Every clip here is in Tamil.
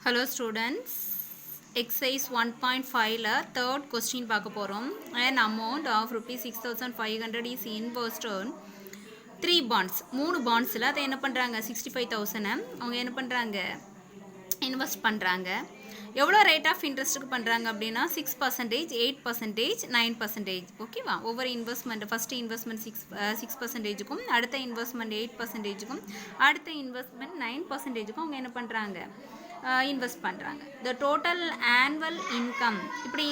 Hello students, exercise 1.5 third question பார்க்க போறோம். An amount of rupees 6,500 is invested on 3 bonds. 3 bondsல அதை என்ன பண்றாங்க 65,000 அவங்க என்ன பண்றாங்க இன்வெஸ்ட் பண்றாங்க. எவ்வளோ ரேட் ஆஃப் இன்ட்ரெஸ்ட்டுக்கு பண்ணுறாங்க அப்படின்னா 6%, 8%, 9%. ஓகேவா? ஒவ்வொரு இன்வெஸ்ட்மெண்ட் ஃபஸ்ட்டு இன்வெஸ்ட்மெண்ட் 6%க்கும் அடுத்த இன்வெஸ்ட்மெண்ட் 8%க்கும் அடுத்த இன்வெஸ்ட்மெண்ட் 9%க்கும் அவங்க என்ன பண்ணுறாங்க இன்வெஸ்ட் பண்ணுறாங்க. த டோட்டல் ஆனுவல் இன்கம் இப்படி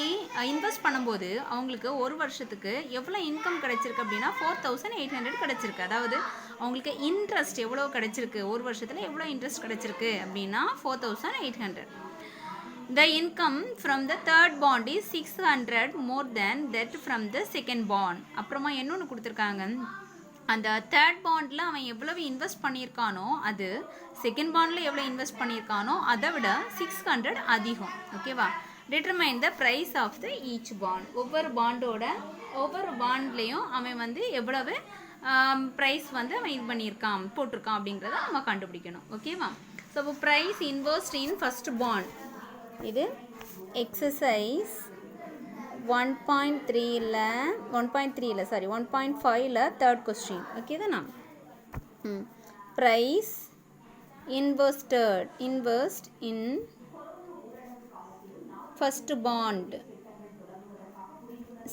இன்வெஸ்ட் பண்ணும்போது அவங்களுக்கு ஒரு வருஷத்துக்கு எவ்வளோ இன்கம் கிடைச்சிருக்கு அப்படின்னா 4,800 கிடைச்சிருக்கு. அதாவது அவங்களுக்கு இன்ட்ரெஸ்ட் எவ்வளோ கிடைச்சிருக்கு, ஒரு வருஷத்தில் எவ்வளோ இன்ட்ரெஸ்ட் கிடைச்சிருக்கு அப்படின்னா 4,800. The income from the third bond is 600 more than that from the second bond. அப்புறமா இன்னொன்று கொடுத்துருக்காங்க, அந்த தேர்ட் பாண்டில் அவன் எவ்வளவு இன்வெஸ்ட் பண்ணியிருக்கானோ அது செகண்ட் பாண்டில் எவ்வளோ இன்வெஸ்ட் பண்ணியிருக்கானோ அதை விட 600 அதிகம். ஓகேவா? Determine the price of the each bond. ஒவ்வொரு பாண்ட்லேயும் அவன் வந்து எவ்வளவு ப்ரைஸ் வந்து அவன் இது பண்ணியிருக்கான் போட்டிருக்கான் அப்படிங்கிறத நம்ம கண்டுபிடிக்கணும். ஓகேவா? ஸோ இப்போ price invest in first bond. இது எக்ஸசைஸ் 1.5 தேர்ட் கொஸ்டின். ஓகே தானா? Price invest in first bond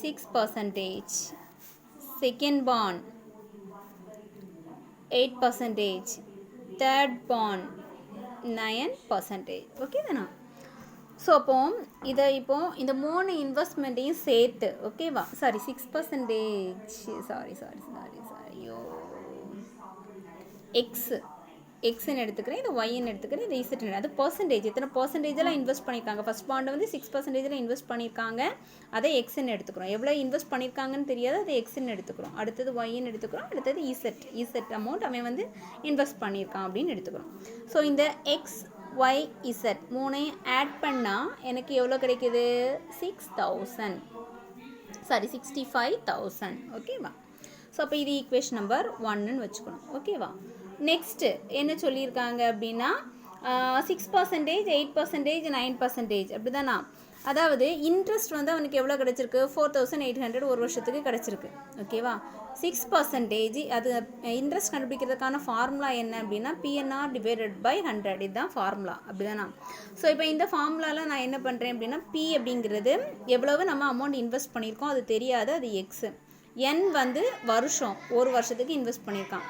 6%, second bond 8%, third bond 9%. Okay தானா? ஸோ அப்போ இதை இந்த 3 இன்வெஸ்ட்மெண்ட்டையும் சேர்த்து, ஓகேவா? 6%, ஐயோ எக்ஸ்ன்னு எடுத்துக்கிறேன், இது ஒய்ன்னு எடுத்துக்கிறேன், இது இசட்னு. அது பர்சன்டேஜ் எத்தனை பர்சன்டேஜெலாம் இன்வெஸ்ட் பண்ணியிருக்காங்க. ஃபஸ்ட் பாண்டை வந்து 6%ல் இன்வெஸ்ட் பண்ணியிருக்காங்க, அதை எக்ஸ்ன்னு எடுத்துக்கிறோம். எவ்வளோ இன்வெஸ்ட் பண்ணியிருக்காங்கன்னு தெரியாது, அதை எக்ஸ்ன்னு எடுத்துக்கிறோம். அடுத்தது ஒய்ன்னு எடுத்துக்கிறோம், அடுத்தது இசட் அமௌண்ட் அவன் வந்து இன்வெஸ்ட் பண்ணியிருக்கான் அப்படின்னு எடுத்துக்கிறோம். ஸோ இந்த எக்ஸ் ஒய் இசட் மூணையும் ஆட் பண்ணால் எனக்கு எவ்வளோ கிடைக்கிது? 65,000. ஓகேவா? ஸோ அப்போ இது ஈக்குவேஷன் நம்பர் 1ன்னு வச்சுக்கணும். ஓகேவா? நெக்ஸ்ட்டு என்ன சொல்லியிருக்காங்க அப்படின்னா 6%, 8%, 9% அப்படி தானா? அதாவது இன்ட்ரெஸ்ட் வந்து அவனுக்கு எவ்வளோ கிடச்சிருக்கு? 4,800 ஒரு வருஷத்துக்கு கிடச்சிருக்கு. ஓகேவா? 6% அது இன்ட்ரெஸ்ட் கண்டுபிடிக்கிறதுக்கான ஃபார்முலா என்ன அப்படின்னா PNR டிவைடட் பை 100. இதுதான் ஃபார்முலா. அப்படிதானா? ஸோ இப்போ இந்த ஃபார்முலாவில் நான் என்ன பண்ணுறேன் அப்படின்னா P அப்படிங்கிறது எவ்வளவு நம்ம அமௌண்ட் இன்வெஸ்ட் பண்ணியிருக்கோம் அது தெரியாது, அது எக்ஸு. N வந்து வருஷம், ஒரு வருஷத்துக்கு இன்வெஸ்ட் பண்ணியிருக்கான்.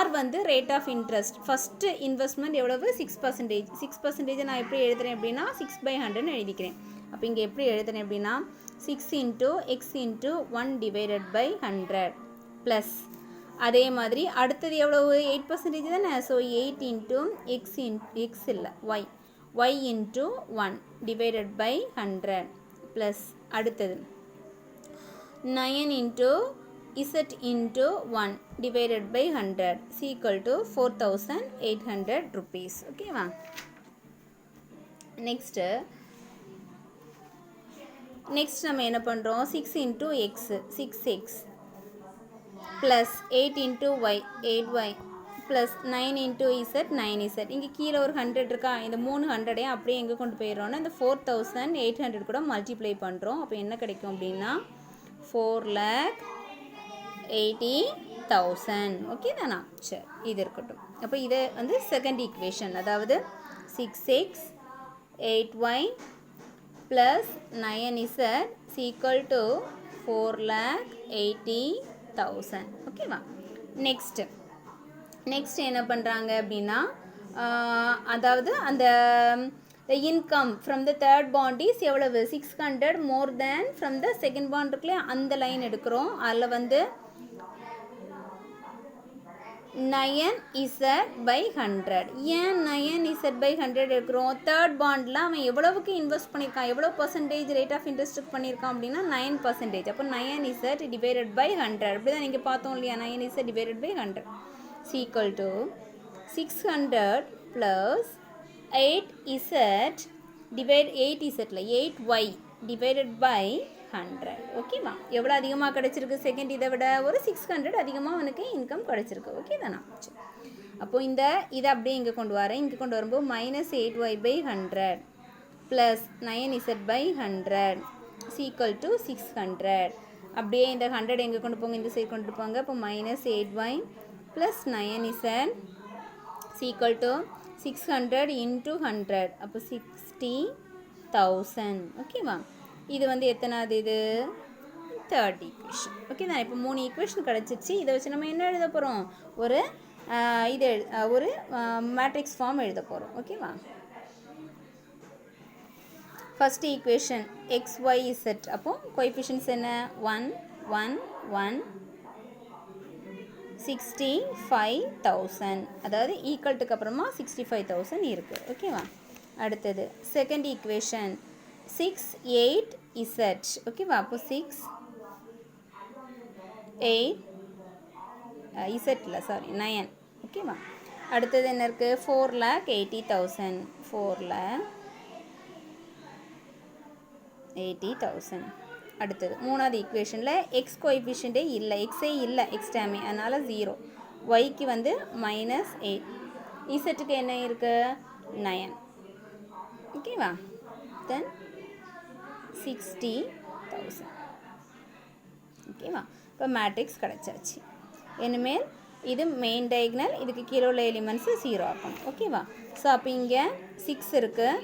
R வந்து rate of interest. First investment எவ்வளவு? 6%. 6% நான் எப்படி எழுதுறேன் அப்படின்னா 6/100ன்னு எழுதிக்கிறேன். அப்போ இங்கே எப்படி எழுதுறேன் அப்படின்னா 6 × x × 1 டிவைடட் பை 100 ப்ளஸ் அதே மாதிரி அடுத்தது எவ்வளவு? 8% தானே? ஸோ 8 × x இல்லை y × 1 டிவைடட் பை 100 ப்ளஸ் அடுத்தது 9 × z × 1 divided by 100 is equal to 4,800 rupees. ஓகேவா? நெக்ஸ்ட் நம்ம என்ன பண்ணுறோம்? 6 × x 6x plus 8 × y 8y plus 9 × z 9z. இங்கே கீழே ஒரு 100 இருக்கா? இந்த 300ஐயும் அப்படியே எங்கே கொண்டு போயிடுறோன்னா இந்த 4,800 கூட மல்டிப்ளை பண்ணுறோம். அப்போ என்ன கிடைக்கும் அப்படின்னா 4,80,000. ஓகே தானா? சரி, இது இருக்கட்டும். அப்போ இதை வந்து செகண்ட் ஈக்குவேஷன், அதாவது 6x 8y plus 9z equal to 4,80,000. ஓகேவா? நெக்ஸ்ட் என்ன பண்ணுறாங்க அப்படின்னா அதாவது அந்த the income from the third bond is எவ்வளவு? 600 more than from the second bond இருக்குல்லையா, அந்த லைன் எடுக்கிறோம். அதில் வந்து 9z/100. ஏன் 9z/100 எடுக்கிறோம்? தேர்ட் பாண்டில் அவன் எவ்வளவுக்கு இன்வெஸ்ட் பண்ணியிருக்கான், எவ்வளோ பர்சன்டேஜ் ரேட் ஆஃப் இன்ட்ரெஸ்ட்டுக்கு பண்ணியிருக்கான் அப்படின்னா 9%. அப்போ 9z டிவைடட் பை 100 அப்படி தான் நீங்கள் பார்த்தோம் இல்லையா? 9z divided by 100 equal to 600 plus 8z divide 8y divided by 100. ஓகேவா? எவ்வளோ அதிகமாக கிடச்சிருக்கு? செகண்ட் இதை விட ஒரு 600 அதிகமாக அவனுக்கு இன்கம் கிடச்சிருக்கு. ஓகே தானா? அப்போது இதை அப்படியே இங்கே கொண்டு வரேன். இங்கே கொண்டு வரும்போது -8y/100 + 9z/100 = 600. அப்படியே இந்த 100 எங்கே கொண்டு போங்க, இந்த சைடு கொண்டு போங்க. அப்போ -8y + 9z = 600 × 100. அப்போ 60,000. ஓகேவா? இது வந்து எத்தனாவது? இது தேர்ட் ஈக்குவேஷன். ஓகே தான். இப்போ 3 ஈக்குவேஷன் கிடச்சிச்சு. இதை வச்சு நம்ம என்ன எழுத போகிறோம்? ஒரு மேட்ரிக்ஸ் ஃபார்ம் எழுத போகிறோம். ஓகேவா? First equation XYZ. அப்போ கோஎஃபிஷியன்ட்ஸ் என்ன? 1 1 1 65,000. அதாவது ஈக்குவல்ட்டுக்கு அப்புறமா 65,000 இருக்குது. ஓகேவா? அடுத்தது செகண்ட் ஈக்குவேஷன் 6 8Z. ஓகேவா? அப்போ 6 8 Z இல்லை, சாரி 9. ஓகேவா? அடுத்தது என்ன இருக்குது? 4,80,000. 4,80,000. அடுத்தது மூணாவது ஈக்குவேஷனில் எக்ஸ் கோஎஃபிஷியன்ட்டே இல்லை, எக்ஸே இல்லை, எக்ஸ் டேமே, அதனால் 0. ஒய்க்கு வந்து -8. இசட்டுக்கு என்ன இருக்குது? 9. ஓகேவா? தென் 60,000. ஓகேவா? இப்போ மேட்ரிக்ஸ் கிடச்சாச்சு. இனிமேல் இது மெயின் டயக்னல், இதுக்கு கீழே உள்ள எலிமெண்ட்ஸு 0 ஆக்கணும். ஓகேவா? ஸோ அப்போ இங்கே 6 இருக்குது,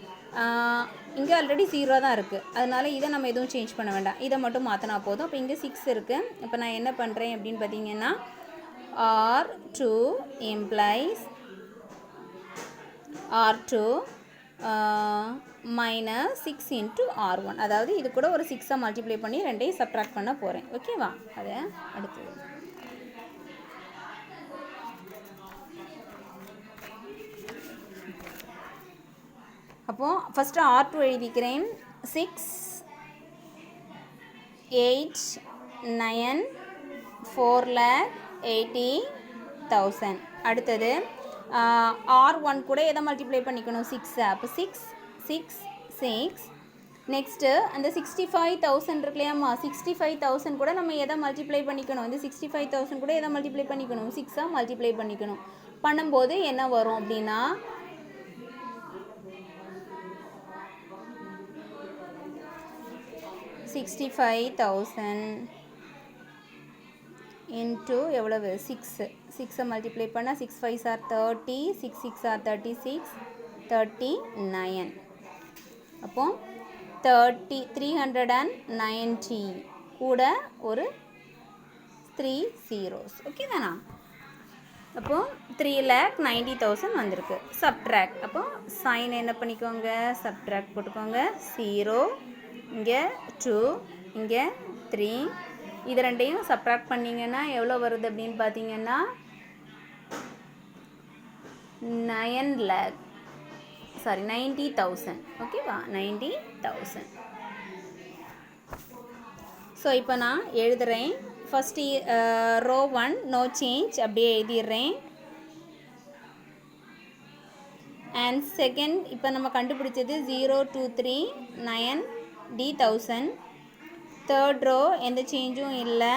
இங்கே ஆல்ரெடி 0 தான் இருக்குது, அதனால் இதை நம்ம எதுவும் சேஞ்ச் பண்ண வேண்டாம், இதை மட்டும் மாற்றினா போதும். அப்போ இங்கே 6 இருக்குது. இப்போ நான் என்ன பண்ணுறேன் அப்படின்னு பார்த்தீங்கன்னா, R2 implies R2 -6 × R1. அதாவது இது கூட ஒரு 6 மல்டிப்ளை பண்ணி ரெண்டையும் சப்ட்ராக்ட் பண்ண போகிறேன். ஓகேவா? அதை அடுத்தது அப்போது ஃபஸ்ட்டு R2 எழுதிக்கிறேன். 6 8 9 4,80,000. அடுத்தது R1 கூட எதை மல்டிப்ளை பண்ணிக்கணும்? 6. அப்போ 6 6 6. நெக்ஸ்ட்டு அந்த 65,000 இருக்கு இல்லையாம்மா, 65,000 கூட நம்ம எதை மல்டிப்ளை பண்ணிக்கணும்? இந்த 65,000 கூட எதை மல்டிப்ளை பண்ணிக்கணும்? 6 மல்டிப்ளை பண்ணிக்கணும். பண்ணும்போது என்ன வரும் அப்படின்னா, 65,000 இன்ட்டு எவ்வளவு? 6. 6 மல்டிப்ளை பண்ணால் 6 5s are 30, 6 6 are 36, 39. அப்போ 390 கூட ஒரு 3 zeros. ஓகே தானா? அப்போது 3,90,000 வந்திருக்கு. சப்ட்ராக்ட். அப்போ சைன் என்ன பண்ணிக்கோங்க? சப்ட்ராக்ட் போட்டுக்கோங்க. 0, இங்கே 2, இங்கே 3. இது ரெண்டையும் சப்ட்ராக்ட் பண்ணிங்கன்னா எவ்வளோ வருது அப்படின்னு பார்த்தீங்கன்னா 90,000. ஓகேவா? 90,000. ஸோ இப்போ நான் எழுதுகிறேன். ஃபஸ்ட்டு ரோ 1 நோ சேஞ்ச் அப்படியே எழுதிடுறேன். அண்ட் செகண்ட் இப்போ நம்ம கண்டுபிடிச்சது 0 2 3 90,000. தேர்ட் ரோ எந்த சேஞ்சும் இல்லை.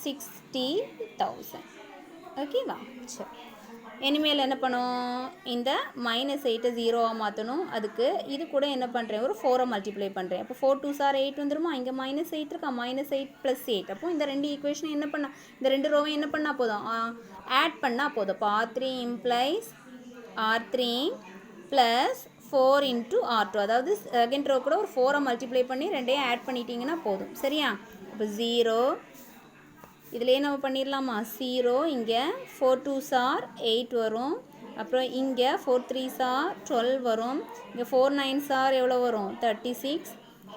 $60,000. ஓகேவா? சரி, இனிமேல் என்ன பண்ணும்? இந்த -8 0 மாற்றணும். அதுக்கு இது கூட என்ன பண்ணுறேன்? ஒரு 4 மல்டிப்ளை பண்ணுறேன். அப்போ 4 2s are 8 வந்துருமா? இங்கே -8 இருக்கா? -8 + 8. அப்போ இந்த ரெண்டு ஈக்குவேஷன் என்ன பண்ணால், இந்த ரெண்டு ரோவை என்ன பண்ணால் போதும்? ஆட் பண்ணால் போதும். இப்போ R3 implies R3 + 4 × R2. அதாவது செகண்ட் ரோ கூட ஒரு 4 மல்டிப்ளை பண்ணி ரெண்டையும் ஆட் பண்ணிட்டீங்கன்னா போதும். சரியா? இப்போ 0 இதிலே நம்ம பண்ணிடலாமா? 0, இங்கே 4 2s are 8 வரும். அப்புறம் இங்கே 4 3s are 12 வரும். இங்கே 4 9s are எவ்வளோ வரும்? 36.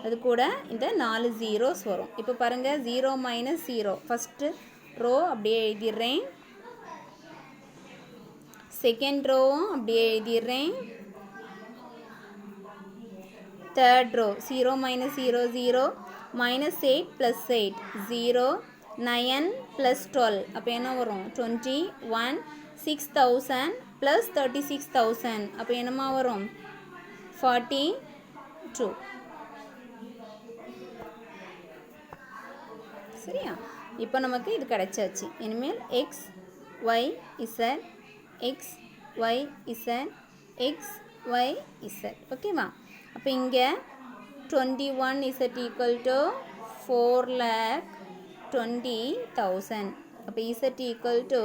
அது கூட இந்த 4 zeros வரும். இப்போ பாருங்கள், 0 - 0 ஃபஸ்ட்டு ரோ அப்படியே எழுதிடுறேன். செகண்ட் ரோவும் அப்படியே எழுதிடுறேன். Third row 0 - 0 0, -8 + 8 0, 9 + 12. அப்போ என்ன வரும்? 21. 6,000 + 36,000. அப்போ என்னமா வரும்? 42. சரியா? இப்போ நமக்கு இது கிடைச்சாச்சு. இனிமேல் x y z x y z x y z ஓகேவா. அப்போ இங்கே 21 இசட் ஈக்குவல் டு 4,20,000. அப்போ z equal to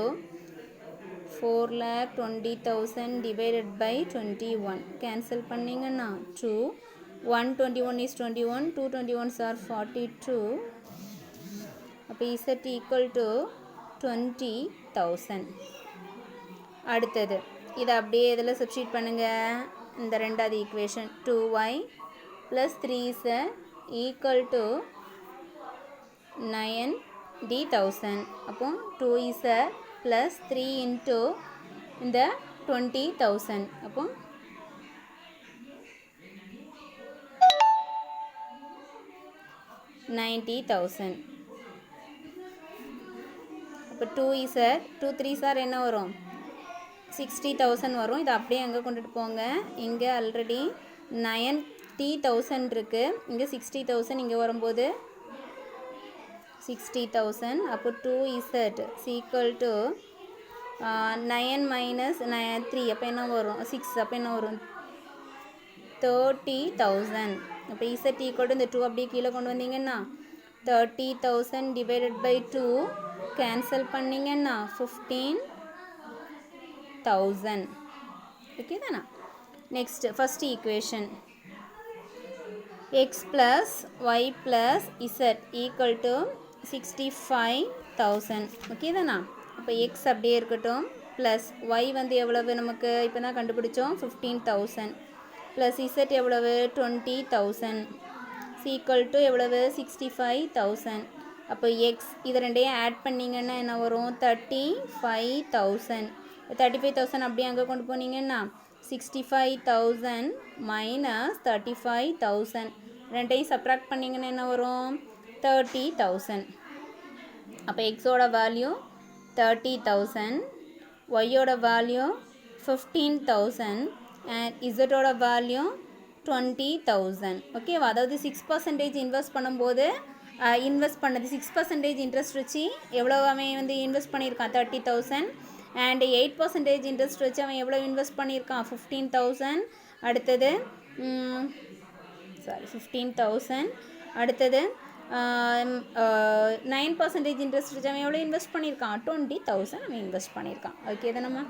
4,20,000 divided by 21. Cancel பண்ணிங்கன்னா 2. 121 is 21. 2 21s are 42. அப்போ z equal to 20,000. அடுத்தது இதை அப்படியே இதில் சப்ஸ்டிட் பண்ணுங்க. இந்த ரெண்டாவது equation 2y plus 3z equal to 90,000. அப்போ 2z plus 3 into இந்த 20,000. அப்போ 90,000. இப்போ 2 3s என்ன வரும் 60,000 வரும். இதை அப்படியே எங்கே கொண்டுட்டு போங்க. இங்கே ஆல்ரெடி 90,000 இருக்குது. இங்கே 60,000 இங்கே வரும்போது 60,000. அப்போ 2z equal to 9 minus 3 அப்போ என்ன வரும் 6. அப்போ என்ன வரும் 30,000. அப்போ z equal to இந்த 2 அப்படியே கீழே கொண்டு வந்தீங்கன்னா 30,000 divided by 2 கேன்சல் பண்ணிங்கன்னா 15,000. ஓகே தானே. Next first equation x plus y plus z equal to 65,000. Okay தானே. அப்போ x அப்படியே இருக்கட்டும். ப்ளஸ் y வந்து எவ்வளவு நமக்கு இப்போ தான் கண்டுபிடிச்சோம் 15,000. ப்ளஸ் z எவ்வளவு 20,000. ஈக்குவல் டு எவ்வளவு 65,000. அப்போ எக்ஸ் இது ரெண்டையும் ஆட் பண்ணிங்கன்னா என்ன வரும் 35,000. 35,000 அப்படியே அங்கே கொண்டு போனீங்கன்னா 65,000 மைனஸ் 35,000 ரெண்டையும் சப்ராக்ட் பண்ணிங்கன்னா என்ன வரும் 30,000. அப்போ எக்ஸோட வேல்யூ 30,000, ஒய்யோட வேல்யூ 15,000 அண்ட் இசட்டோட வேல்யூ 20,000. ஓகேவா. அதாவது 6% இன்வெஸ்ட் பண்ணும்போது இன்வெஸ்ட் பண்ணது 6% இன்ட்ரெஸ்ட் வச்சு எவ்வளோ அவன் வந்து இன்வெஸ்ட் பண்ணியிருக்கான் 30,000. அண்ட் 8% இன்ட்ரெஸ்ட் வச்சு அவன் எவ்வளோ இன்வெஸ்ட் பண்ணியிருக்கான் 15,000. அடுத்தது 15,000. அடுத்தது 9% இன்ட்ரெஸ்ட் வச்சு அவன் எவ்வளோ இன்வெஸ்ட் பண்ணியிருக்கான் 20,000 அவன் இன்வெஸ்ட் பண்ணியிருக்கான். ஓகே தானம்மா.